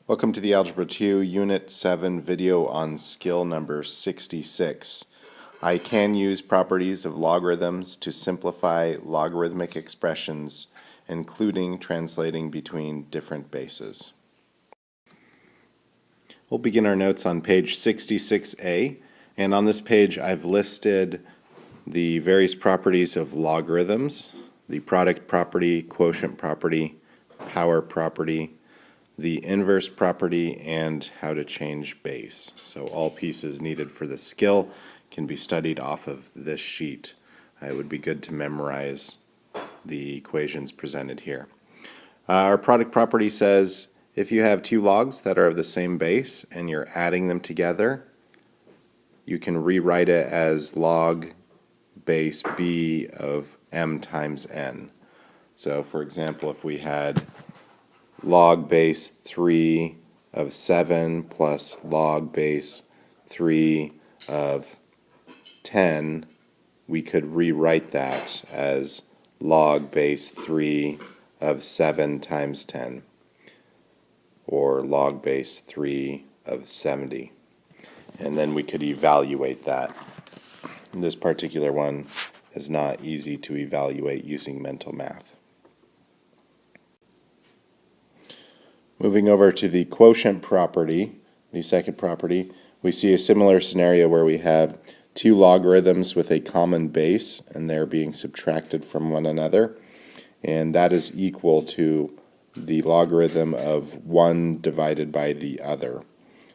Welcome to the Algebra 2 Unit 7 video on skill number 66. I can use properties of logarithms to simplify logarithmic expressions, including translating between different bases. We'll begin our notes on page 66A, and on this page I've listed the various properties of logarithms: the product property, quotient property, power property, the inverse property, and how to change base. So all pieces needed for the skill can be studied off of this sheet. It would be good to memorize the equations presented here. Our product property says if you have two logs that are of the same base and you're adding them together, you can rewrite it as log base b of m times n. So for example, if we had log base 3 of 7 plus log base 3 of 10, we could rewrite that as log base 3 of 7 times 10, or log base 3 of 70. And then we could evaluate that. This particular one is not easy to evaluate using mental math. Moving over to the quotient property, the second property, we see a similar scenario where we have two logarithms with a common base and they're being subtracted from one another, and that is equal to the logarithm of one divided by the other.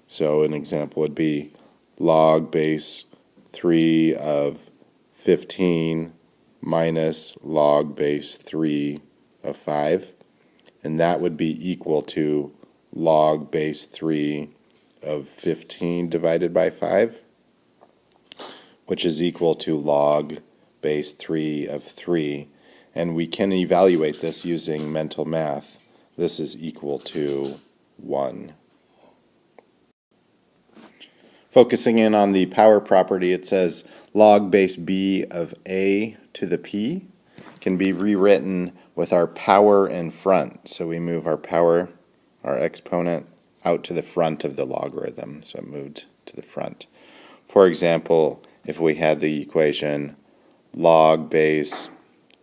So an example would be log base 3 of 15 minus log base 3 of 5. And that would be equal to log base 3 of 15 divided by 5, which is equal to log base 3 of 3. And we can evaluate this using mental math. This is equal to 1. Focusing in on the power property, it says log base b of a to the p can be rewritten with our power in front. So we move our power, our exponent, out to the front of the logarithm. So it moved to the front. For example, if we had the equation log base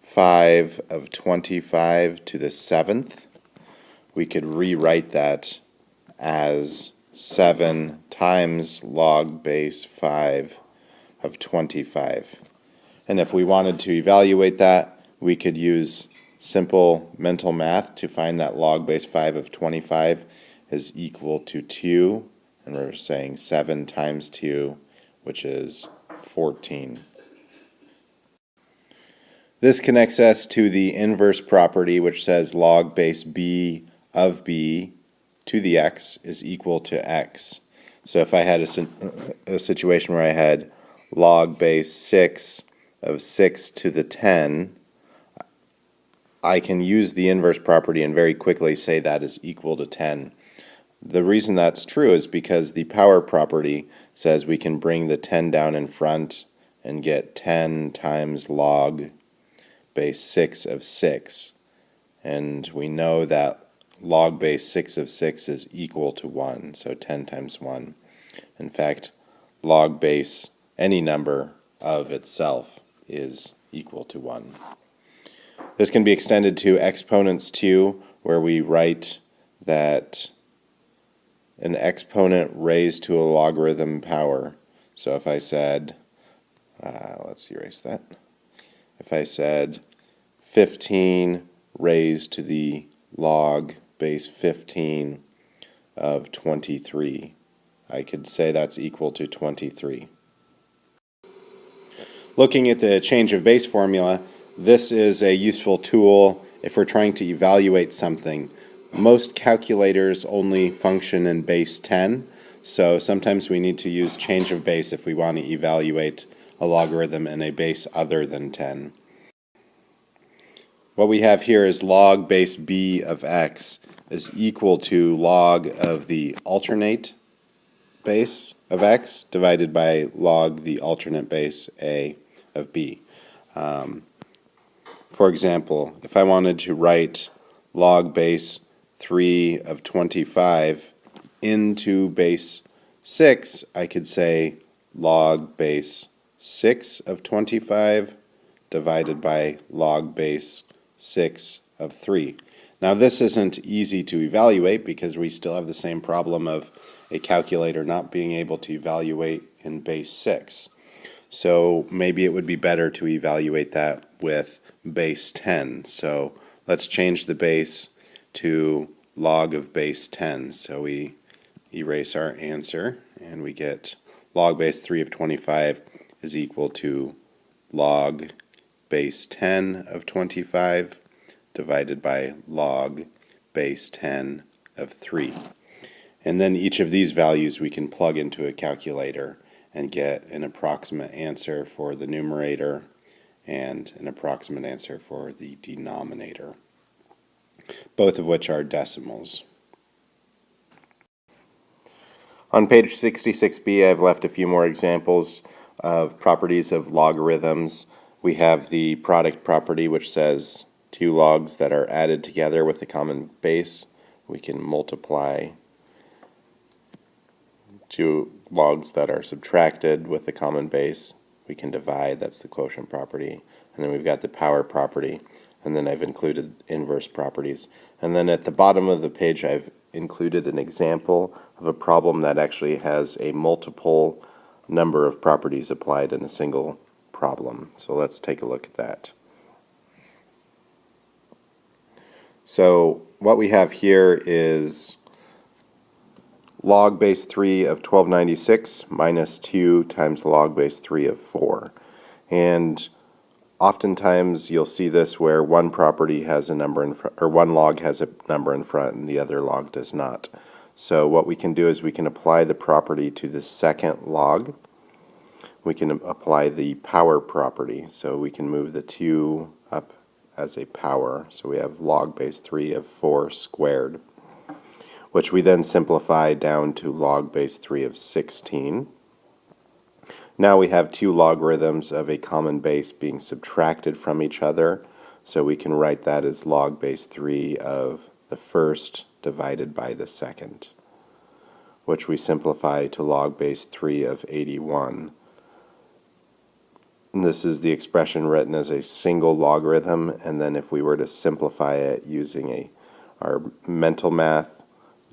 5 of 25 to the 7th, we could rewrite that as 7 times log base 5 of 25. And if we wanted to evaluate that, we could use simple mental math to find that log base 5 of 25 is equal to 2, and we're saying 7 times 2, which is 14. This connects us to the inverse property, which says log base b of b to the x is equal to x. So if I had a situation where I had log base 6 of 6 to the 10, I can use the inverse property and very quickly say that is equal to 10. The reason that's true is because the power property says we can bring the 10 down in front and get 10 times log base 6 of 6. And we know that log base 6 of 6 is equal to 1, so 10 times 1. In fact, log base any number of itself is equal to 1. This can be extended to exponents too, where we write that an exponent raised to a logarithm power. So if I said, let's erase that. If I said 15 raised to the log base 15 of 23, I could say that's equal to 23. Looking at the change of base formula, this is a useful tool if we're trying to evaluate something. Most calculators only function in base 10, so sometimes we need to use change of base if we want to evaluate a logarithm in a base other than 10. What we have here is log base b of x is equal to log of the alternate base of x divided by log the alternate base a of b. For example, if I wanted to write log base 3 of 25 into base 6, I could say log base 6 of 25 divided by log base 6 of 3. Now this isn't easy to evaluate because we still have the same problem of a calculator not being able to evaluate in base 6. So maybe it would be better to evaluate that with base 10. So let's change the base to log of base 10. So we erase our answer and we get log base 3 of 25 is equal to log base 10 of 25 divided by log base 10 of 3. And then each of these values we can plug into a calculator and get an approximate answer for the numerator and an approximate answer for the denominator, both of which are decimals. On page 66b, I've left a few more examples of properties of logarithms. We have the product property, which says two logs that are added together with a common base. We can multiply two logs that are subtracted with a common base. We can divide, that's the quotient property. And then we've got the power property, and then I've included inverse properties. And then at the bottom of the page I've included an example of a problem that actually has a multiple number of properties applied in a single problem. So let's take a look at that. So what we have here is log base 3 of 1296 minus 2 times log base 3 of 4. And oftentimes you'll see this where one property has a number in front, or one log has a number in front and the other log does not. So what we can do is we can apply the property to the second log. We can apply the power property. So we can move the 2 up as a power. So we have log base 3 of 4 squared, which we then simplify down to log base 3 of 16. Now we have two logarithms of a common base being subtracted from each other, so we can write that as log base 3 of the first divided by the second, which we simplify to log base 3 of 81. And this is the expression written as a single logarithm, and then if we were to simplify it using our mental math,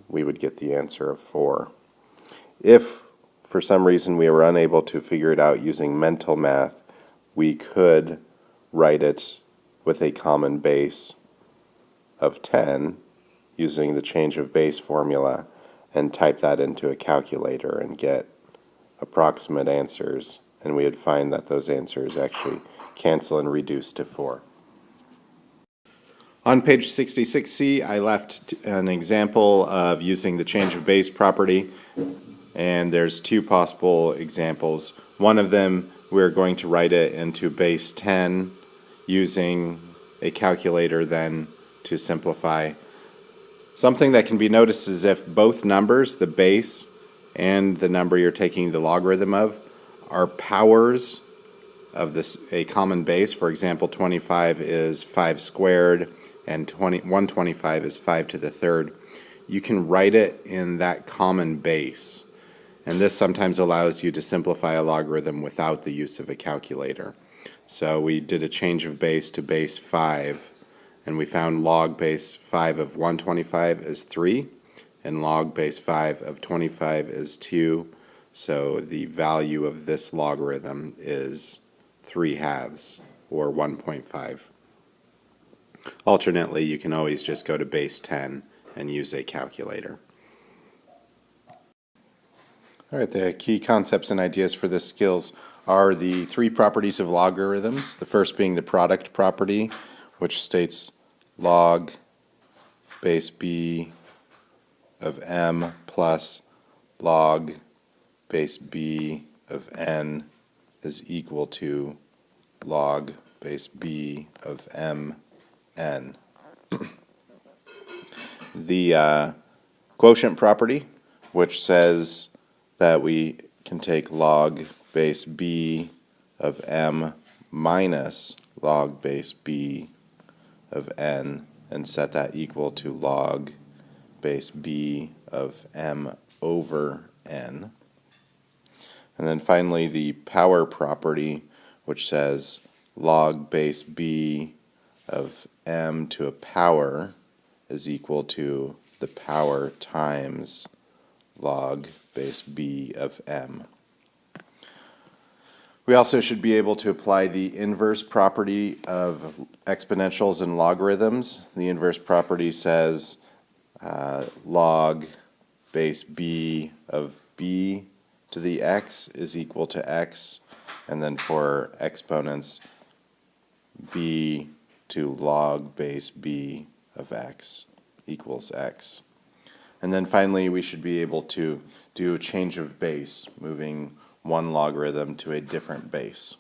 we would get the answer of 4. If for some reason we were unable to figure it out using mental math, we could write it with a common base of 10 using the change of base formula and type that into a calculator and get approximate answers, and we would find that those answers actually cancel and reduce to 4. On page 66C, I left an example of using the change of base property, and there's two possible examples. One of them, we're going to write it into base 10 using a calculator then to simplify. Something that can be noticed is if both numbers, the base and the number you're taking the logarithm of, are powers of a common base. For example, 25 is 5 squared and 125 is 5 to the third. You can write it in that common base. And this sometimes allows you to simplify a logarithm without the use of a calculator. So we did a change of base to base 5, and we found log base 5 of 125 is 3, and log base 5 of 25 is 2. So the value of this logarithm is 3/2, or 1.5. Alternately, you can always just go to base 10 and use a calculator. All right, the key concepts and ideas for this skills are the three properties of logarithms, the first being the product property, which states log base b of m plus log base b of n is equal to log base b of m n. The quotient property, which says that we can take log base b of m minus log base b of n and set that equal to log base b of m over n. And then finally the power property, which says log base b of m to a power is equal to the power times log base b of m. We also should be able to apply the inverse property of exponentials and logarithms. The inverse property says log base b of b to the x is equal to x, and then for exponents, b to log base b of x equals x. And then finally, we should be able to do a change of base, moving one logarithm to a different base.